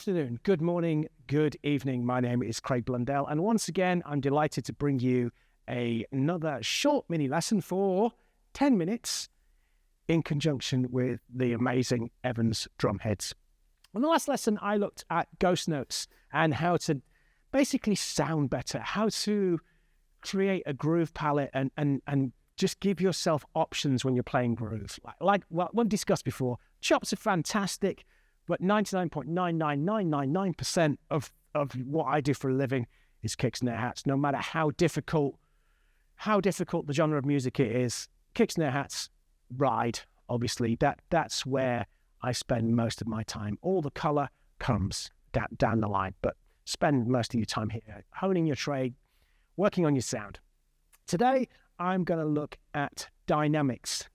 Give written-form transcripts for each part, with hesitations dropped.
afternoon, good morning, good evening. My name is Craig Blundell, and once again, I'm delighted to bring you another short mini lesson for 10 minutes in conjunction with the amazing Evans Drumheads. In the last lesson, I looked at ghost notes and how to basically sound better, how to create a groove palette and just give yourself options when you're playing groove. Like we've discussed before, chops are fantastic, but 99.99999% of what I do for a living is kicks, snare, hats. No matter how difficult the genre of music it is, kicks, snare, hats, ride. Obviously, that's where I spend most of my time. All the color comes down the line, but spend most of your time here, honing your trade, working on your sound. Today, I'm going to look at dynamics.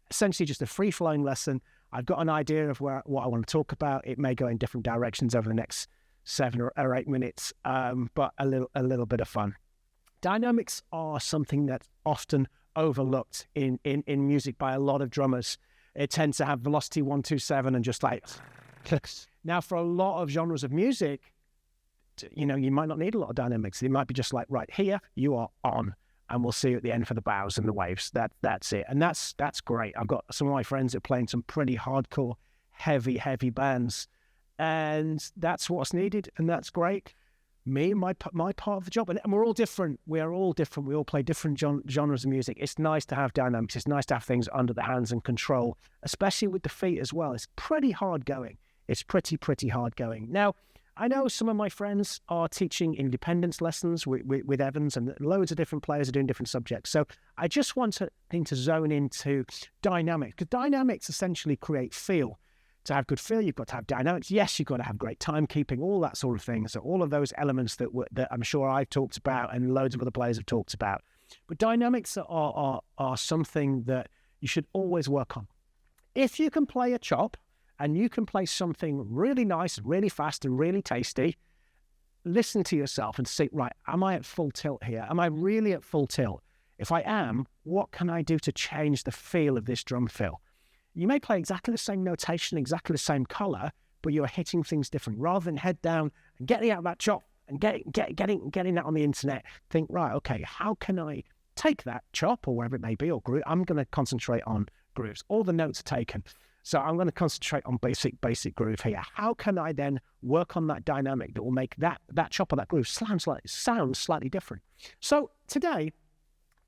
Essentially, just a free-flowing lesson. I've got an idea of what I want to talk about. It may go in different directions over the next 7 or 8 minutes, but a little bit of fun. Dynamics are something that's often overlooked in music by a lot of drummers. It tends to have velocity 127 and just like now for a lot of genres of music, you know, you might not need a lot of dynamics. It might be just like right here, you are on. And we'll see you at the end for the bows and the waves. That's it. And that's great. I've got some of my friends that are playing some pretty hardcore, heavy bands. And that's what's needed. And that's great. Me, my part of the job. And we're all different. We are all different. We all play different genres of music. It's nice to have dynamics. It's nice to have things under the hands and control, especially with the feet as well. It's pretty hard going. It's pretty hard going. Now, I know some of my friends are teaching independence lessons with Evans, and loads of different players are doing different subjects. So I just want to zone into dynamics, because dynamics essentially create feel. To have good feel, you've got to have dynamics. Yes, you've got to have great timekeeping, all that sort of thing. So all of those elements that I'm sure I've talked about and loads of other players have talked about. But dynamics are something that you should always work on. If you can play a chop, and you can play something really nice, really fast, and really tasty, listen to yourself and say, right, am I at full tilt here? Am I really at full tilt? If I am, what can I do to change the feel of this drum fill? You may play exactly the same notation, exactly the same color, but you're hitting things different. Rather than head down and getting out that chop and getting that on the internet, think, right, okay, how can I take that chop or wherever it may be, or groove? I'm going to concentrate on grooves. All the notes are taken. So I'm going to concentrate on basic groove here. How can I then work on that dynamic that will make that chop or that groove sound slightly different? So today,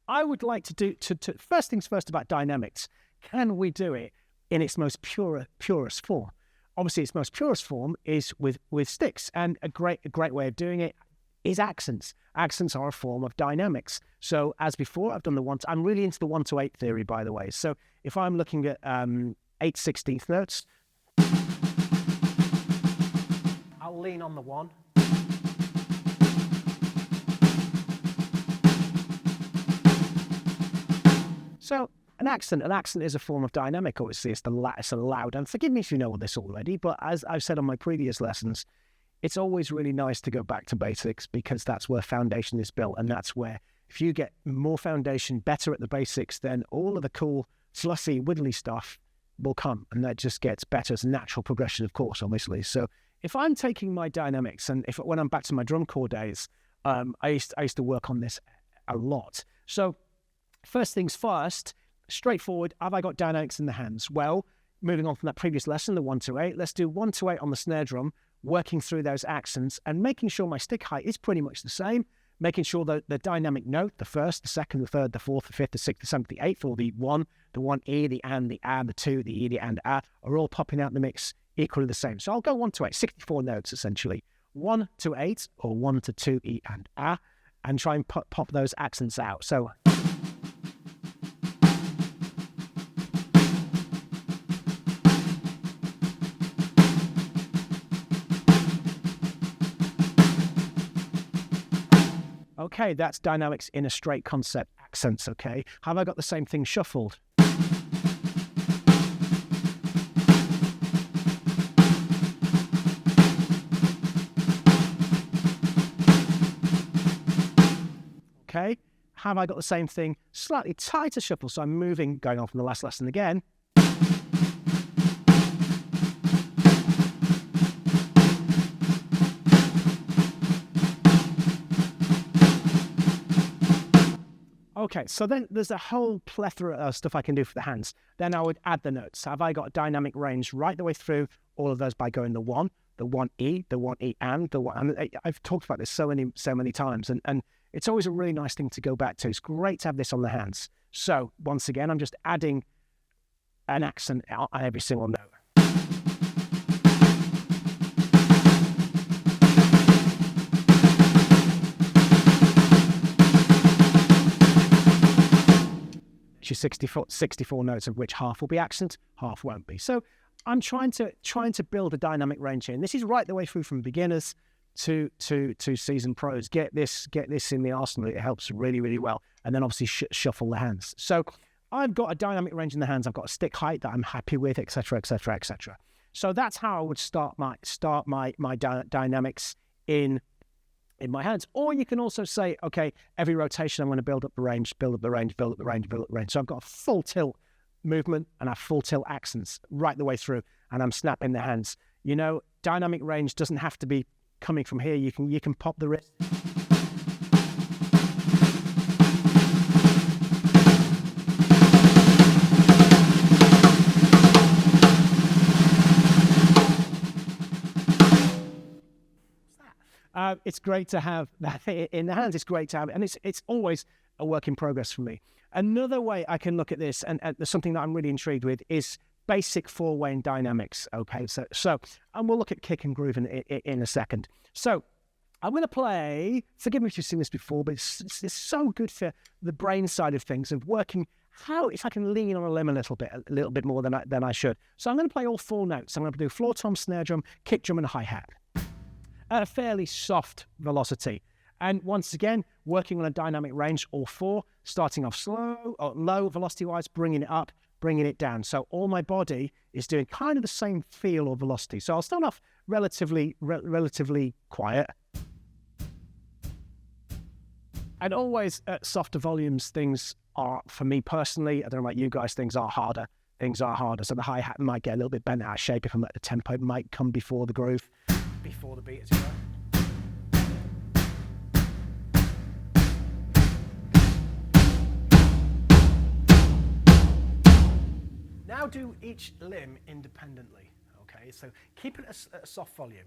I would like to do first things first about dynamics. Can we do it in its most purest form? Obviously, its most purest form is with sticks, and a great way of doing it is accents. Accents are a form of dynamics. So as before, I've done the one. I'm really into the 1-to-8 theory, by the way. So if I'm looking at 8/16 notes, I'll lean on the 1. So an accent is a form of dynamic. Obviously, it's a loud. And forgive me if you know all this already, but as I've said on my previous lessons, it's always really nice to go back to basics, because that's where foundation is built, and that's where if you get more foundation, better at the basics, then all of the cool, fluffy, widdly stuff will come, and that just gets better as a natural progression, of course, obviously. So if I'm taking my dynamics, and when I'm back to my drum corps days, I used to work on this a lot. So first things first, straightforward, have I got dynamics in the hands? Well, moving on from that previous lesson, the 1-to-8, let's do 1-to-8 on the snare drum, working through those accents and making sure my stick height is pretty much the same, making sure that the dynamic note, the first, the second, the third, the fourth, the fifth, the sixth, the seventh, the eighth, or the 1, the 1E, the and, the a, the 2, the E, the and, a, are all popping out in the mix equally the same. So I'll go 1-to-8, 64 notes essentially. 1-to-8 or 1-to-2, E and a, and try and pop those accents out. So okay, that's dynamics in a straight concept. Accents, okay. Have I got the same thing shuffled? Okay. Have I got the same thing slightly tighter shuffle? So I'm moving, going on from the last lesson again. Okay, so then there's a whole plethora of stuff I can do for the hands. Then I would add the notes. Have I got dynamic range right the way through all of those by going the 1, the 1E, the 1E and the 1. And I've talked about this so many times, and it's always a really nice thing to go back to. It's great to have this on the hands. So once again, I'm just adding an accent on every single note. 64 notes, of which half will be accent, half won't be. So I'm trying to build a dynamic range here. And this is right the way through from beginners to seasoned pros. Get this in the arsenal. It helps really, really well. And then obviously shuffle the hands. So I've got a dynamic range in the hands. I've got a stick height that I'm happy with, etc., etc., etc. So that's how I would start my dynamics in my hands. Or you can also say, okay, every rotation I'm going to build up the range, build up the range, build up the range, build up the range. So I've got a full tilt movement and I have full tilt accents right the way through, and I'm snapping the hands. You know, dynamic range doesn't have to be coming from here. You can pop the wrist. It's great to have that in the hands. It's great to have it, and it's always a work in progress for me. Another way I can look at this, and there's something that I'm really intrigued with, is basic 4-way dynamics. Okay, so and we'll look at kick and groove in a second. So I'm going to play. Forgive me if you've seen this before, but it's so good for the brain side of things, of working how if I can lean on a limb a little bit more than I should. So I'm going to play all 4 notes. I'm going to do floor tom, snare drum, kick drum, and a hi-hat at a fairly soft velocity. And once again, working on a dynamic range, all 4, starting off slow or low velocity-wise, bringing it up, bringing it down. So all my body is doing kind of the same feel or velocity. So I'll start off relatively quiet. And always at softer volumes, things are, for me personally, I don't know about you guys, things are harder. So the hi-hat might get a little bit bent out of shape if I'm at the tempo. It might come before the groove, before the beat, as it were. Now do each limb independently, okay? So keep it at a soft volume.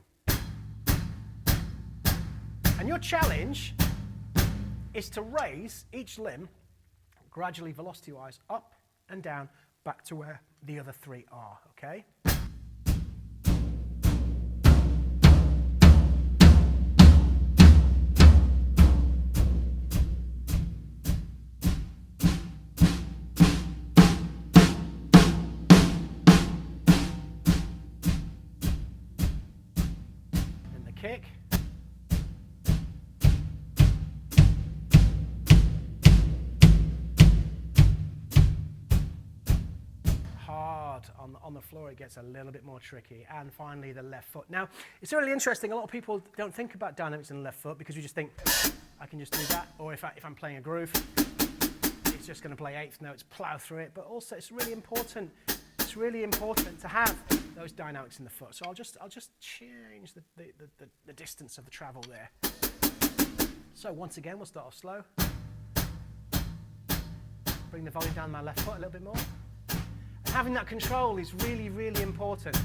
And your challenge is to raise each limb gradually, velocity-wise, up and down, back to where the other 3 are, okay? Kick. Hard on the floor, it gets a little bit more tricky. And finally, the left foot. Now, it's really interesting. A lot of people don't think about dynamics in the left foot because you just think, I can just do that. Or if I'm playing a groove, it's just going to play 8th notes, plow through it. But also, it's really important. It's really important to have those dynamics in the foot. So I'll just change the distance of the travel there. So once again, we'll start off slow. Bring the volume down my left foot a little bit more. And having that control is really, really important.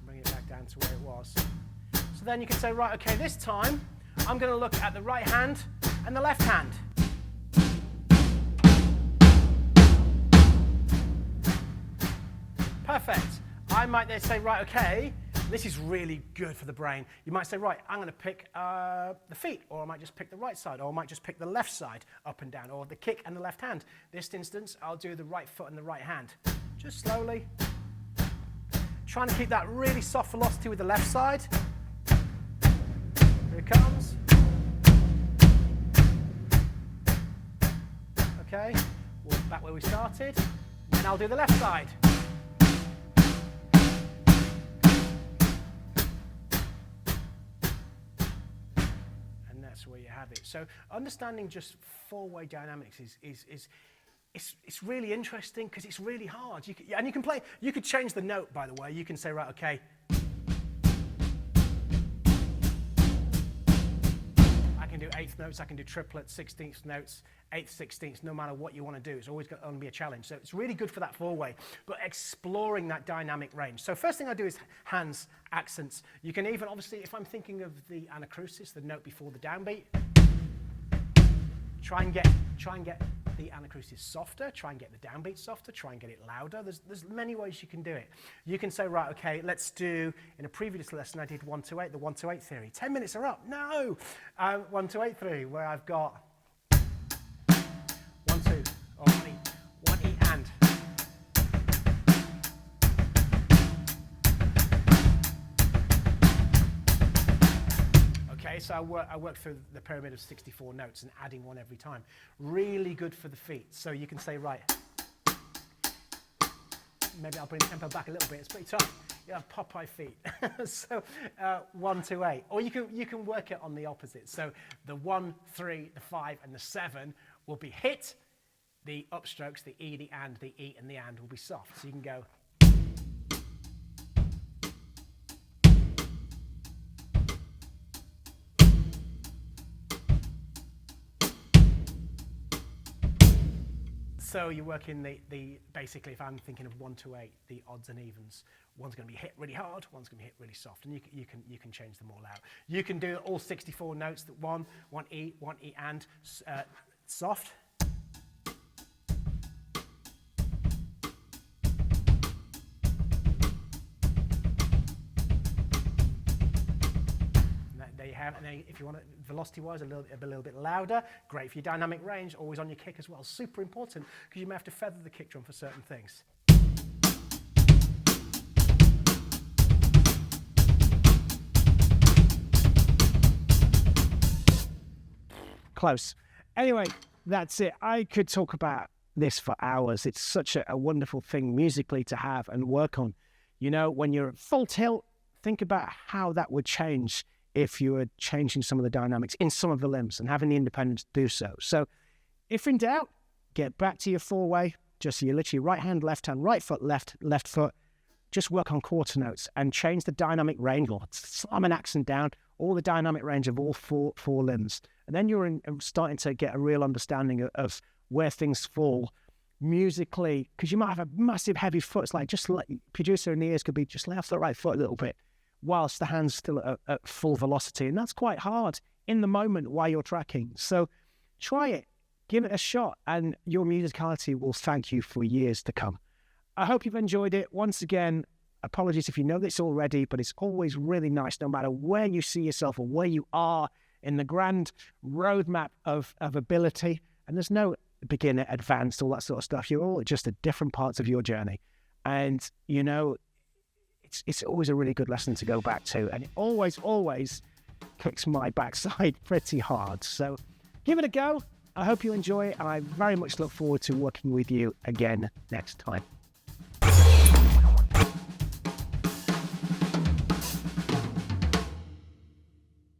Bring it back down to where it was. So then you can say, right, okay, this time I'm going to look at the right hand and the left hand. Perfect. I might then say, right, okay, this is really good for the brain. You might say, right, I'm going to pick the feet, or I might just pick the right side, or I might just pick the left side up and down, or the kick and the left hand. This instance, I'll do the right foot and the right hand. Just slowly. Trying to keep that really soft velocity with the left side. Here it comes. Okay, we'll back where we started, and I'll do the left side. And that's where you have it. So understanding just 4-way dynamics it's really interesting because it's really hard. You could change the note, by the way. You can say, right, okay, do eighth notes, I can do triplets, 16th notes, 8th, 16th, no matter what you want to do. It's always going to be a challenge. So it's really good for that four-way, but exploring that dynamic range. So first thing I do is hands, accents. You can even, obviously, if I'm thinking of the anacrusis, the note before the downbeat, try and get the anacrusis softer, try and get the downbeat softer, try and get it louder. There's many ways you can do it. You can say, right, okay, let's do, in a previous lesson I did 1-8, the 1-8 theory. 10 minutes are up. No! 1-8 theory, where I've got 1-2, or 1-E and. Okay, so I work through the pyramid of 64 notes and adding one every time. Really good for the feet. So you can say, right, maybe I'll bring the tempo back a little bit. It's pretty tough. You have Popeye feet. So 1-8. Or you can work it on the opposite. So the 1, 3, the 5, and the 7 will be hit. The upstrokes, the E, the and, the E, and the and will be soft. So you can go. So you work in the basically, if I'm thinking of 1-8, the odds and evens, one's going to be hit really hard, one's going to be hit really soft, and you can change them all out. You can do all 64 notes that 1-E, 1-E and soft. And then if you want it velocity-wise a little bit louder, great for your dynamic range, always on your kick as well. Super important, because you may have to feather the kick drum for certain things. Close. Anyway, that's it. I could talk about this for hours. It's such a wonderful thing musically to have and work on. You know, when you're at full tilt, think about how that would change if you were changing some of the dynamics in some of the limbs and having the independence to do so. So if in doubt, get back to your four-way, just your literally right hand, left hand, right foot, left foot, just work on quarter notes and change the dynamic range, or slam an accent down, all the dynamic range of all four limbs. And then you're starting to get a real understanding of where things fall musically, because you might have a massive heavy foot. It's like, just like producer in the ears could be just lay off the right foot a little bit, whilst the hand's still at full velocity. And that's quite hard in the moment while you're tracking. So try it, give it a shot, and your musicality will thank you for years to come. I hope you've enjoyed it. Once again, apologies if you know this already, but it's always really nice, no matter where you see yourself or where you are in the grand roadmap of ability. And there's no beginner, advanced, all that sort of stuff. You're all just at different parts of your journey. And, you know, it's always a really good lesson to go back to, and it always kicks my backside pretty hard. So give it a go. I hope you enjoy it, and I very much look forward to working with you again next time.